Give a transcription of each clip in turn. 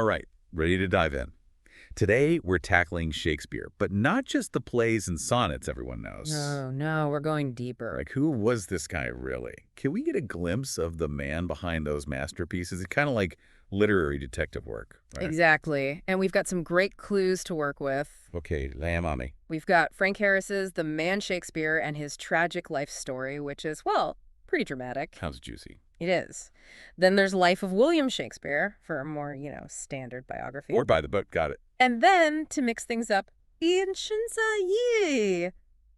All right, ready to dive in. Today, we're tackling Shakespeare, but not just the plays and sonnets everyone knows. No, no, we're going deeper. Like, who was this guy really? Can we get a glimpse of the man behind those masterpieces? It's kind of like literary detective work, right? Exactly. And we've got some great clues to work with. Okay, lay 'em on me. We've got Frank Harris's The Man Shakespeare and his tragic life story, which is, well, pretty dramatic. Sounds juicy. It is. Then there's Life of William Shakespeare for a more, standard biography. Or by the book, got it. And then, to mix things up, Ian Yi.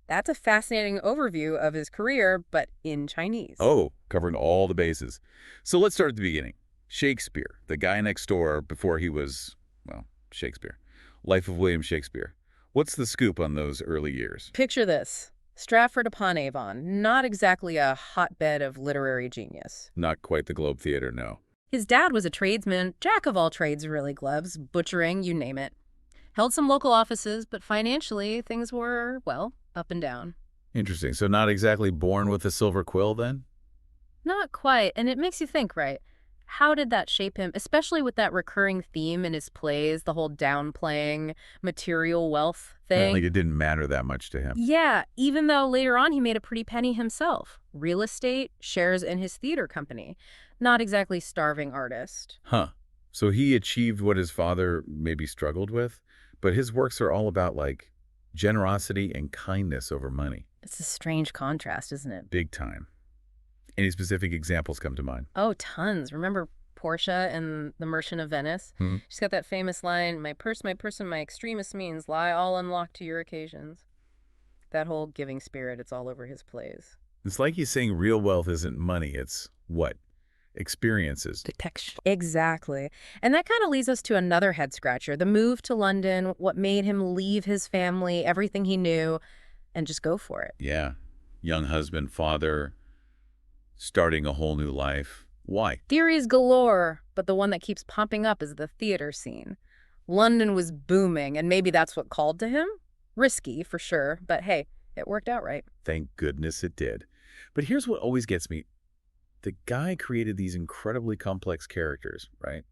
That's a fascinating overview of his career, but in Chinese. Oh, covering all the bases. So let's start at the beginning. Shakespeare, the guy next door before he was, well, Shakespeare. Life of William Shakespeare. What's the scoop on those early years? Picture this. Stratford-upon-Avon, not exactly a hotbed of literary genius. Not quite the Globe Theater, no. His dad was a tradesman, jack of all trades really, gloves, butchering, you name it. Held some local offices, but financially things were, well, up and down. Interesting. So not exactly born with a silver quill, then? Not quite, and it makes you think, right? How did that shape him, especially with that recurring theme in his plays, the whole downplaying material wealth thing? Like it didn't matter that much to him. Yeah, even though later on he made a pretty penny himself. Real estate, shares in his theater company. Not exactly starving artist. Huh. So he achieved what his father maybe struggled with, but his works are all about, like, generosity and kindness over money. It's a strange contrast, isn't it? Big time. Any specific examples come to mind? Oh, tons. Remember Portia in The Merchant of Venice? Hmm. She's got that famous line, my purse, my person, my extremist means lie all unlocked to your occasions. That whole giving spirit, it's all over his plays. It's like he's saying real wealth isn't money. It's what? Experiences. Detection. Exactly. And that kind of leads us to another head scratcher. The move to London, what made him leave his family, everything he knew, and just go for it. Yeah. Young husband, father, starting a whole new life. Why? Theories galore, but the one that keeps popping up is the theater scene. London was booming, and maybe that's what called to him. Risky, for sure, but hey, it worked out right. Thank goodness it did. But here's what always gets me. The guy created these incredibly complex characters, right?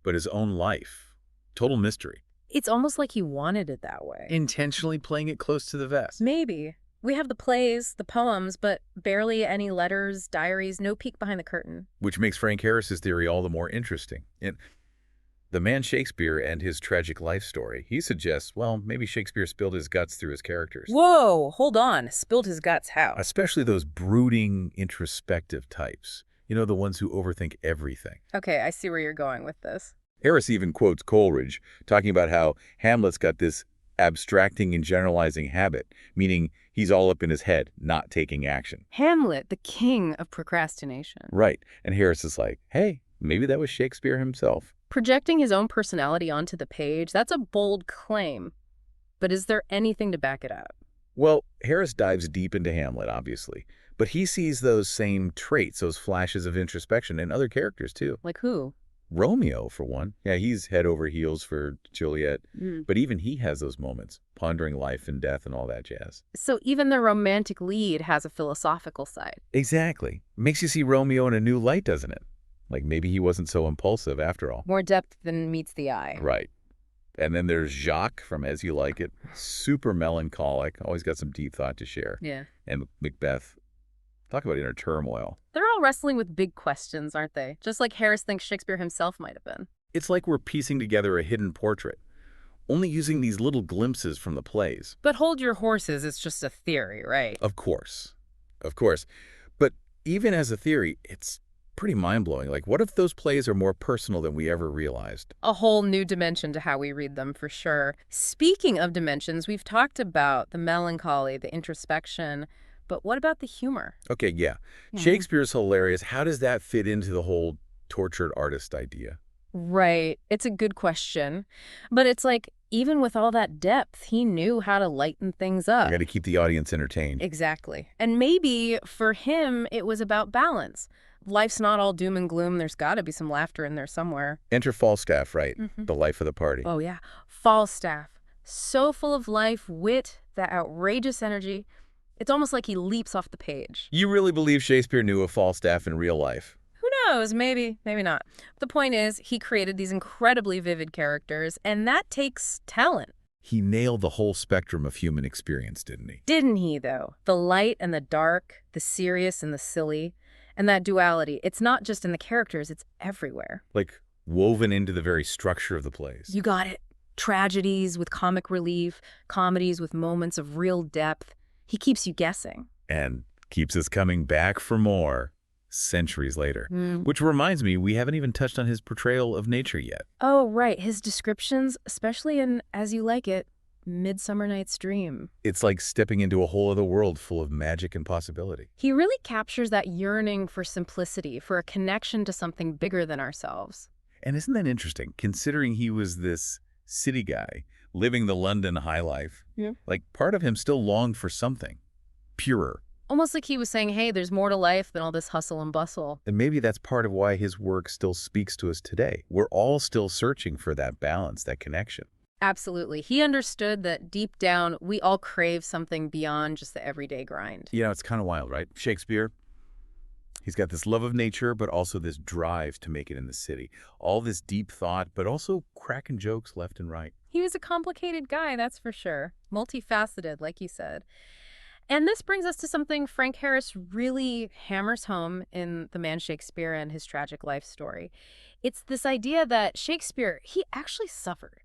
But his own life, total mystery. It's almost like he wanted it that way. Intentionally playing it close to the vest. Maybe. We have the plays, the poems, but barely any letters, diaries, no peek behind the curtain. Which makes Frank Harris's theory all the more interesting. In The Man Shakespeare and his tragic life story, he suggests, well, maybe Shakespeare spilled his guts through his characters. Whoa, hold on. Spilled his guts how? Especially those brooding, introspective types. You know, the ones who overthink everything. Okay, I see where you're going with this. Harris even quotes Coleridge, talking about how Hamlet's got this abstracting and generalizing habit, meaning he's all up in his head, not taking action. Hamlet, the king of procrastination. Right. And Harris is like, hey, maybe that was Shakespeare himself. Projecting his own personality onto the page, that's a bold claim. But is there anything to back it up? Well, Harris dives deep into Hamlet, obviously, but he sees those same traits, those flashes of introspection in other characters, too. Like who? Romeo, for one. Yeah, he's head over heels for Juliet, but even he has those moments, pondering life and death and all that jazz. So even the romantic lead has a philosophical side. Exactly. Makes you see Romeo in a new light, doesn't it? Like maybe he wasn't so impulsive after all. More depth than meets the eye. Right. And then there's Jacques from As You Like It. Super melancholic, always got some deep thought to share. Yeah. And Macbeth. Talk about inner turmoil. They're all wrestling with big questions, aren't they? Just like Harris thinks Shakespeare himself might have been. It's like we're piecing together a hidden portrait, only using these little glimpses from the plays. But hold your horses, it's just a theory, right? Of course. Of course. But even as a theory, it's pretty mind-blowing. Like, what if those plays are more personal than we ever realized? A whole new dimension to how we read them, for sure. Speaking of dimensions, we've talked about the melancholy, the introspection, but what about the humor? Okay, yeah. Shakespeare's hilarious. How does that fit into the whole tortured artist idea? Right. It's a good question. But it's like, even with all that depth, he knew how to lighten things up. I got to keep the audience entertained. Exactly. And maybe for him, it was about balance. Life's not all doom and gloom. There's got to be some laughter in there somewhere. Enter Falstaff, right? The life of the party. Oh, yeah. Falstaff. So full of life, wit, that outrageous energy. It's almost like he leaps off the page. You really believe Shakespeare knew of Falstaff in real life? Who knows? Maybe, maybe not. The point is, he created these incredibly vivid characters, and that takes talent. He nailed the whole spectrum of human experience, didn't he? Didn't he, though? The light and the dark, the serious and the silly, and that duality, it's not just in the characters, it's everywhere. Like woven into the very structure of the plays. You got it. Tragedies with comic relief, comedies with moments of real depth. He keeps you guessing. And keeps us coming back for more centuries later. Mm. Which reminds me, we haven't even touched on his portrayal of nature yet. Oh, right. His descriptions, especially in As You Like It, Midsummer Night's Dream. It's like stepping into a whole other world full of magic and possibility. He really captures that yearning for simplicity, for a connection to something bigger than ourselves. And isn't that interesting, considering he was this city guy living the London high life? Yeah. Like, part of him still longed for something purer. Almost like he was saying, hey, there's more to life than all this hustle and bustle. And maybe that's part of why his work still speaks to us today. We're all still searching for that balance, that connection. Absolutely. He understood that deep down, we all crave something beyond just the everyday grind. You know, it's kind of wild, right? Shakespeare, he's got this love of nature, but also this drive to make it in the city. All this deep thought, but also cracking jokes left and right. He was a complicated guy, that's for sure. Multifaceted, like you said. And this brings us to something Frank Harris really hammers home in The Man Shakespeare and His Tragic Life story. It's this idea that Shakespeare, he actually suffered.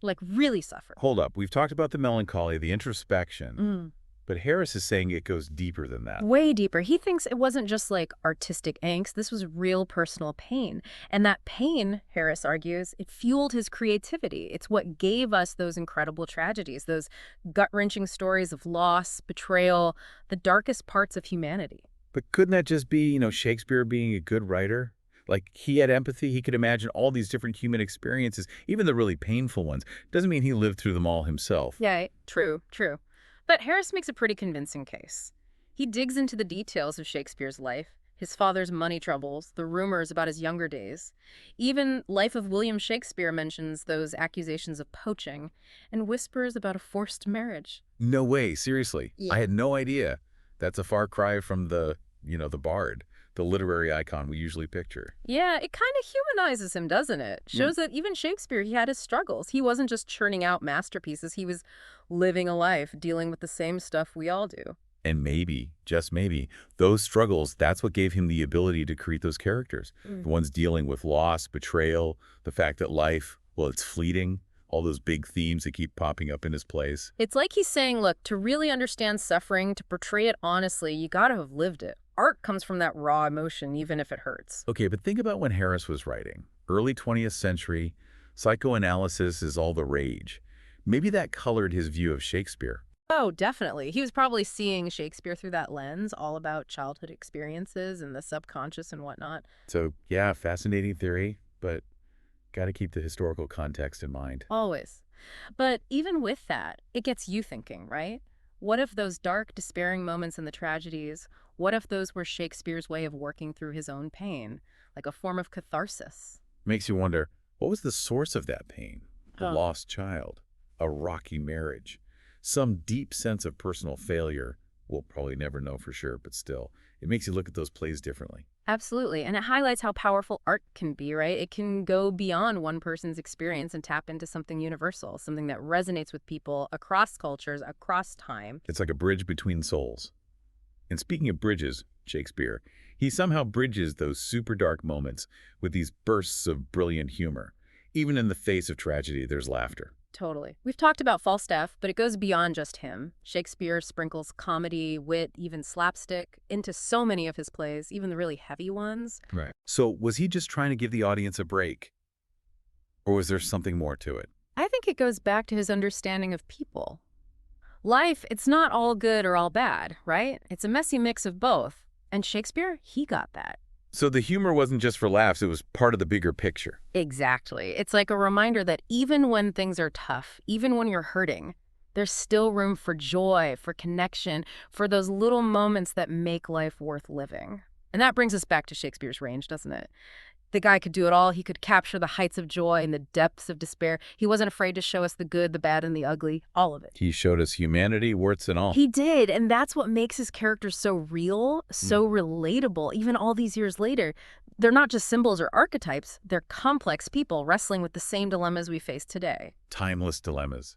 Like, really suffered. Hold up. We've talked about the melancholy, the introspection, but Harris is saying it goes deeper than that. Way deeper. He thinks it wasn't just like artistic angst. This was real personal pain. And that pain, Harris argues, it fueled his creativity. It's what gave us those incredible tragedies, those gut-wrenching stories of loss, betrayal, the darkest parts of humanity. But couldn't that just be, Shakespeare being a good writer? Like, he had empathy. He could imagine all these different human experiences, even the really painful ones. Doesn't mean he lived through them all himself. Yeah, true, true. But Harris makes a pretty convincing case. He digs into the details of Shakespeare's life, his father's money troubles, the rumors about his younger days. Even Life of William Shakespeare mentions those accusations of poaching and whispers about a forced marriage. No way. Seriously. Yeah. I had no idea. That's a far cry from the bard, the literary icon we usually picture. Yeah, it kind of humanizes him, doesn't it? Shows that even Shakespeare, he had his struggles. He wasn't just churning out masterpieces. He was living a life, dealing with the same stuff we all do. And maybe, just maybe, those struggles, that's what gave him the ability to create those characters. The ones dealing with loss, betrayal, the fact that life, well, it's fleeting, all those big themes that keep popping up in his plays. It's like he's saying, look, to really understand suffering, to portray it honestly, you gotta have lived it. Art comes from that raw emotion, even if it hurts. Okay, but think about when Harris was writing. Early 20th century, psychoanalysis is all the rage. Maybe that colored his view of Shakespeare. Oh, definitely. He was probably seeing Shakespeare through that lens, all about childhood experiences and the subconscious and whatnot. So, yeah, fascinating theory, but got to keep the historical context in mind. Always. But even with that, it gets you thinking, right? What if those dark, despairing moments in the tragedies, what if those were Shakespeare's way of working through his own pain, like a form of catharsis? Makes you wonder, what was the source of that pain? A Huh. lost child, a rocky marriage, some deep sense of personal failure. We'll probably never know for sure, but still, it makes you look at those plays differently. Absolutely. And it highlights how powerful art can be, right? It can go beyond one person's experience and tap into something universal, something that resonates with people across cultures, across time. It's like a bridge between souls. And speaking of bridges, Shakespeare, he somehow bridges those super dark moments with these bursts of brilliant humor. Even in the face of tragedy, there's laughter. Totally. We've talked about Falstaff, but it goes beyond just him. Shakespeare sprinkles comedy, wit, even slapstick into so many of his plays, even the really heavy ones. Right. So was he just trying to give the audience a break? Or was there something more to it? I think it goes back to his understanding of people. Life, it's not all good or all bad, right? It's a messy mix of both. And Shakespeare, he got that. So the humor wasn't just for laughs, it was part of the bigger picture. Exactly. It's like a reminder that even when things are tough, even when you're hurting, there's still room for joy, for connection, for those little moments that make life worth living. And that brings us back to Shakespeare's range, doesn't it? The guy could do it all. He could capture the heights of joy and the depths of despair. He wasn't afraid to show us the good, the bad, and the ugly, all of it. He showed us humanity, warts and all. He did, and that's what makes his characters so real, Mm. so relatable, even all these years later. They're not just symbols or archetypes, they're complex people wrestling with the same dilemmas we face today. Timeless dilemmas.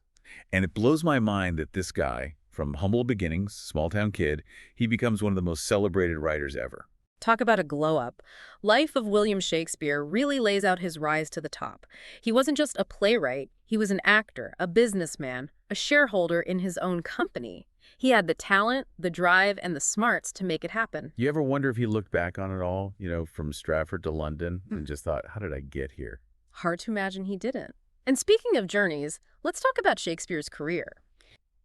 And it blows my mind that this guy, from humble beginnings, small-town kid, he becomes one of the most celebrated writers ever. Talk about a glow-up. Life of William Shakespeare really lays out his rise to the top. He wasn't just a playwright, he was an actor, a businessman, a shareholder in his own company. He had the talent, the drive, and the smarts to make it happen. You ever wonder if he looked back on it all, from Stratford to London, and just thought, how did I get here? Hard to imagine he didn't. And speaking of journeys, let's talk about Shakespeare's career.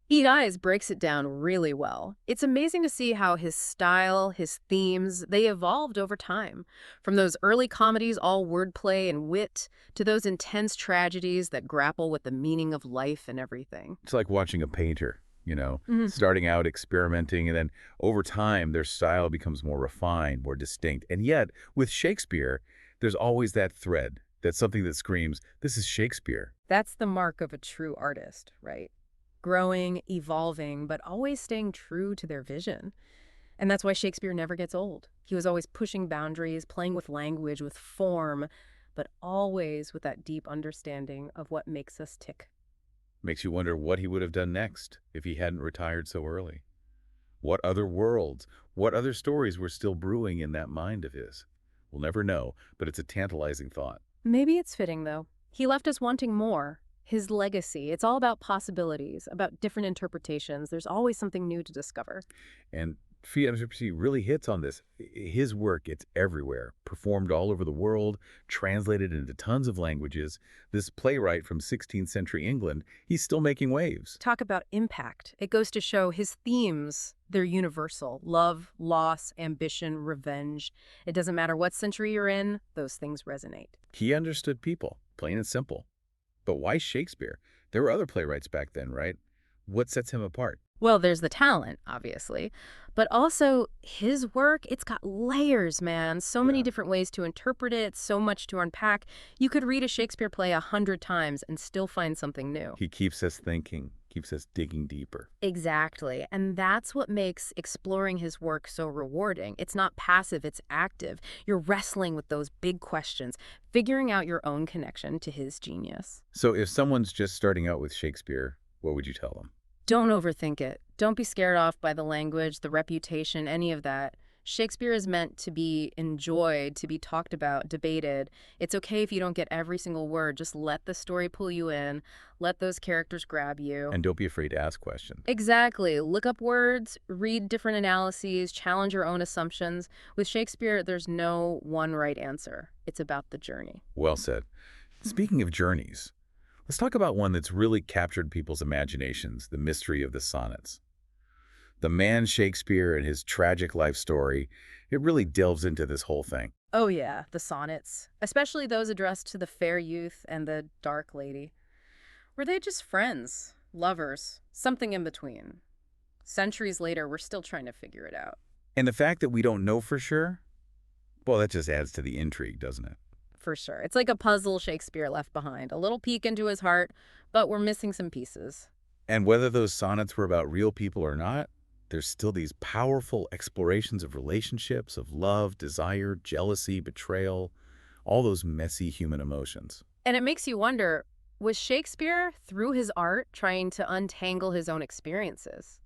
Eat Eyes breaks it down really well. It's amazing to see how his style, his themes, they evolved over time. From those early comedies, all wordplay and wit, to those intense tragedies that grapple with the meaning of life and everything. It's like watching a painter, Mhm. starting out experimenting, and then over time, their style becomes more refined, more distinct. And yet, with Shakespeare, there's always that thread, that's something that screams, this is Shakespeare. That's the mark of a true artist, right? Growing, evolving, but always staying true to their vision. And that's why Shakespeare never gets old. He was always pushing boundaries, playing with language, with form, but always with that deep understanding of what makes us tick. Makes you wonder what he would have done next if he hadn't retired so early. What other worlds, what other stories were still brewing in that mind of his? We'll never know, but it's a tantalizing thought. Maybe it's fitting, though. He left us wanting more. His legacy, it's all about possibilities, about different interpretations. There's always something new to discover. And FMC really hits on this. His work, it's everywhere, performed all over the world, translated into tons of languages. This playwright from 16th century England, he's still making waves. Talk about impact. It goes to show his themes, they're universal. Love, loss, ambition, revenge. It doesn't matter what century you're in, those things resonate. He understood people, plain and simple. But why Shakespeare? There were other playwrights back then, right? What sets him apart? Well, there's the talent, obviously, but also his work, it's got layers, man. So many Yeah. different ways to interpret it, so much to unpack. You could read a Shakespeare play 100 times and still find something new. He keeps us thinking, keeps us digging deeper. Exactly. And that's what makes exploring his work so rewarding. It's not passive, it's active. You're wrestling with those big questions, figuring out your own connection to his genius. So if someone's just starting out with Shakespeare, what would you tell them? Don't overthink it. Don't be scared off by the language, the reputation, any of that. Shakespeare is meant to be enjoyed, to be talked about, debated. It's okay if you don't get every single word. Just let the story pull you in. Let those characters grab you. And don't be afraid to ask questions. Exactly. Look up words, read different analyses, challenge your own assumptions. With Shakespeare, there's no one right answer. It's about the journey. Well said. Speaking of journeys, let's talk about one that's really captured people's imaginations, the mystery of the sonnets. The man Shakespeare and his tragic life story, it really delves into this whole thing. Oh yeah, the sonnets, especially those addressed to the fair youth and the dark lady. Were they just friends, lovers, something in between? Centuries later, we're still trying to figure it out. And the fact that we don't know for sure, well, that just adds to the intrigue, doesn't it? For sure. It's like a puzzle Shakespeare left behind, a little peek into his heart, but we're missing some pieces. And whether those sonnets were about real people or not, there's still these powerful explorations of relationships, of love, desire, jealousy, betrayal, all those messy human emotions. And it makes you wonder, was Shakespeare, through his art, trying to untangle his own experiences?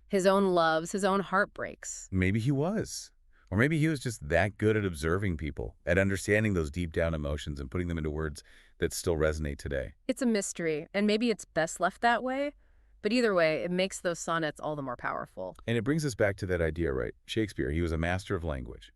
His own loves, his own heartbreaks? Maybe he was. Or maybe he was just that good at observing people, at understanding those deep down emotions and putting them into words that still resonate today. It's a mystery, and maybe it's best left that way. But either way, it makes those sonnets all the more powerful. And it brings us back to that idea, right? Shakespeare, he was a master of language.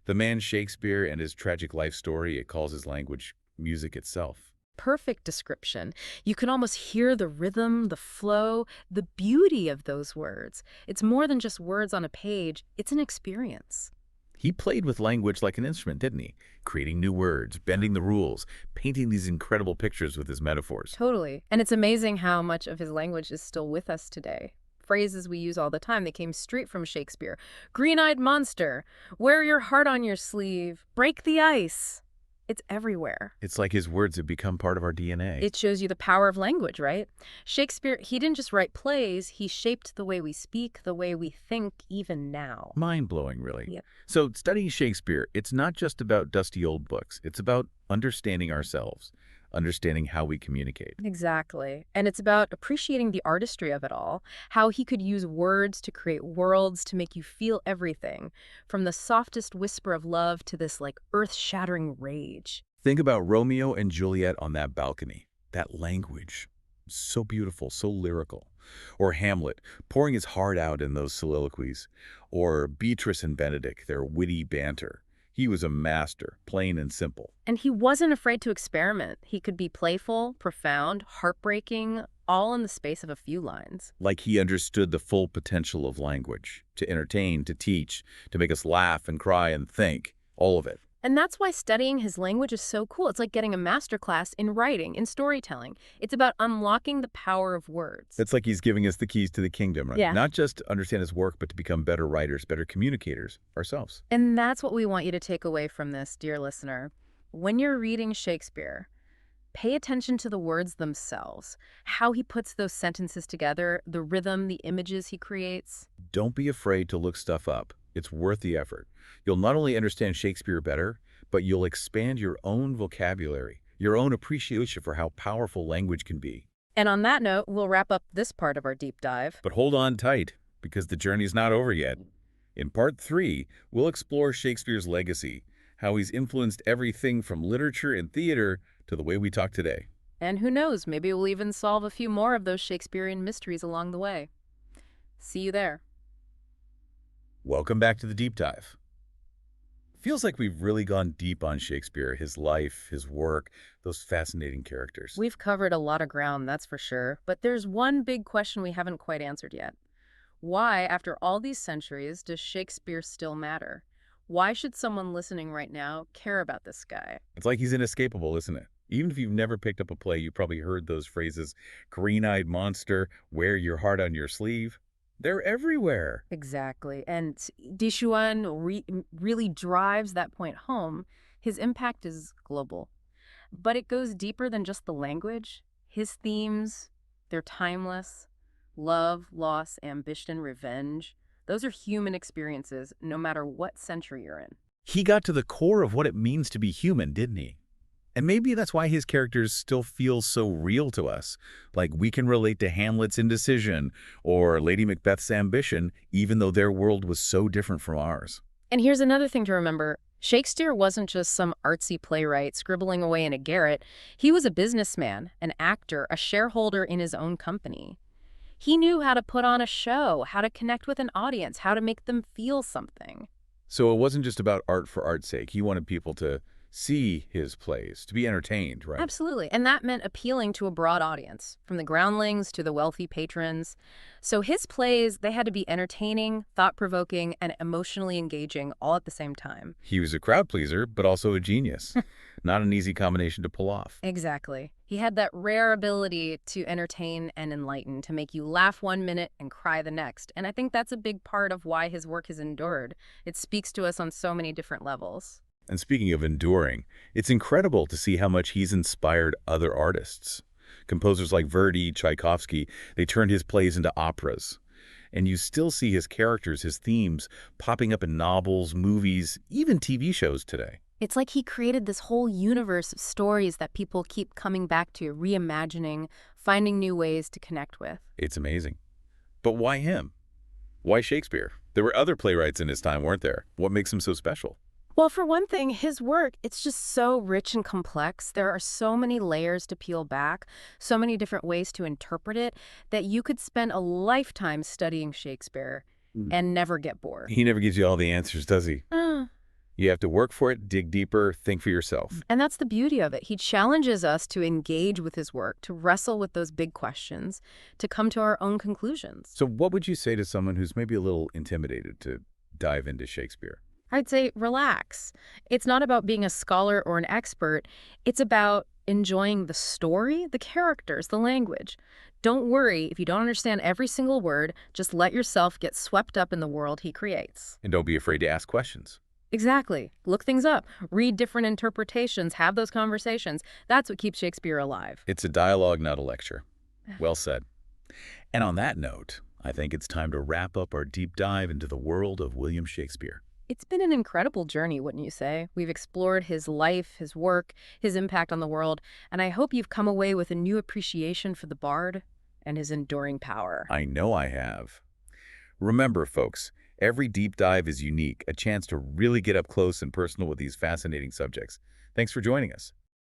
The man Shakespeare and his tragic life story, it calls his language music itself. Perfect description. You can almost hear the rhythm, the flow, the beauty of those words. It's more than just words on a page, it's an experience. He played with language like an instrument, didn't he? Creating new words, bending the rules, painting these incredible pictures with his metaphors. Totally. And it's amazing how much of his language is still with us today. Phrases we use all the time, they came straight from Shakespeare. Green-eyed monster, wear your heart on your sleeve, break the ice. It's everywhere. It's like his words have become part of our DNA. It shows you the power of language, right? Shakespeare, he didn't just write plays, he shaped the way we speak, the way we think even now. Mind-blowing, really. Yeah. So studying Shakespeare, it's not just about dusty old books. It's about understanding ourselves, understanding how we communicate. Exactly. And it's about appreciating the artistry of it all, how he could use words to create worlds to make you feel everything, from the softest whisper of love to this like earth-shattering rage. Think about Romeo and Juliet on that balcony. That language, so beautiful, so lyrical. Or Hamlet, pouring his heart out in those soliloquies. Or Beatrice and Benedict, their witty banter. He was a master, plain and simple. And he wasn't afraid to experiment. He could be playful, profound, heartbreaking, all in the space of a few lines. Like he understood the full potential of language, to entertain, to teach, to make us laugh and cry and think, all of it. And that's why studying his language is so cool. It's like getting a master class in writing, in storytelling. It's about unlocking the power of words. It's like he's giving us the keys to the kingdom, right? Yeah. Not just to understand his work, but to become better writers, better communicators ourselves. And that's what we want you to take away from this, dear listener. When you're reading Shakespeare, pay attention to the words themselves, how he puts those sentences together, the rhythm, the images he creates. Don't be afraid to look stuff up. It's worth the effort. You'll not only understand Shakespeare better, but you'll expand your own vocabulary, your own appreciation for how powerful language can be. And on that note, we'll wrap up this part of our deep dive. But hold on tight, because the journey's not over yet. In part 3, we'll explore Shakespeare's legacy, how he's influenced everything from literature and theater to the way we talk today. And who knows, maybe we'll even solve a few more of those Shakespearean mysteries along the way. See you there. Welcome back to the Deep Dive. Feels like we've really gone deep on Shakespeare, his life, his work, those fascinating characters. We've covered a lot of ground, that's for sure. But there's one big question we haven't quite answered yet. Why, after all these centuries, does Shakespeare still matter? Why should someone listening right now care about this guy? It's like he's inescapable, isn't it? Even if you've never picked up a play, you probably heard those phrases, green-eyed monster, wear your heart on your sleeve. They're everywhere. Exactly. And Dishuan really drives that point home. His impact is global. But it goes deeper than just the language. His themes, they're timeless. Love, loss, ambition, revenge. Those are human experiences, no matter what century you're in. He got to the core of what it means to be human, didn't he? And maybe that's why his characters still feel so real to us. Like we can relate to Hamlet's indecision or Lady Macbeth's ambition, even though their world was so different from ours. And here's another thing to remember. Shakespeare wasn't just some artsy playwright scribbling away in a garret. He was a businessman, an actor, a shareholder in his own company. He knew how to put on a show, how to connect with an audience, how to make them feel something. So it wasn't just about art for art's sake. He wanted people to see his plays, to be entertained, right? Absolutely. And that meant appealing to a broad audience, from the groundlings to the wealthy patrons. So his plays, they had to be entertaining, thought-provoking, and emotionally engaging all at the same time. He was a crowd pleaser, but also a genius. Not an easy combination to pull off. Exactly. He had that rare ability to entertain and enlighten, to make you laugh one minute and cry the next. And I think that's a big part of why his work has endured. It speaks to us on so many different levels. And speaking of enduring, it's incredible to see how much he's inspired other artists. Composers like Verdi, Tchaikovsky, they turned his plays into operas. And you still see his characters, his themes, popping up in novels, movies, even TV shows today. It's like he created this whole universe of stories that people keep coming back to, reimagining, finding new ways to connect with. It's amazing. But why him? Why Shakespeare? There were other playwrights in his time, weren't there? What makes him so special? Well, for one thing, his work, it's just so rich and complex. There are so many layers to peel back, so many different ways to interpret it, that you could spend a lifetime studying Shakespeare and never get bored. He never gives you all the answers, does he? You have to work for it, dig deeper, think for yourself. And that's the beauty of it. He challenges us to engage with his work, to wrestle with those big questions, to come to our own conclusions. So what would you say to someone who's maybe a little intimidated to dive into Shakespeare? I'd say relax. It's not about being a scholar or an expert. It's about enjoying the story, the characters, the language. Don't worry if you don't understand every single word. Just let yourself get swept up in the world he creates. And don't be afraid to ask questions. Exactly. Look things up, read different interpretations, have those conversations. That's what keeps Shakespeare alive. It's a dialogue, not a lecture. Well said. And on that note, I think it's time to wrap up our deep dive into the world of William Shakespeare. It's been an incredible journey, wouldn't you say? We've explored his life, his work, his impact on the world, and I hope you've come away with a new appreciation for the bard and his enduring power. I know I have. Remember, folks, every deep dive is unique, a chance to really get up close and personal with these fascinating subjects. Thanks for joining us.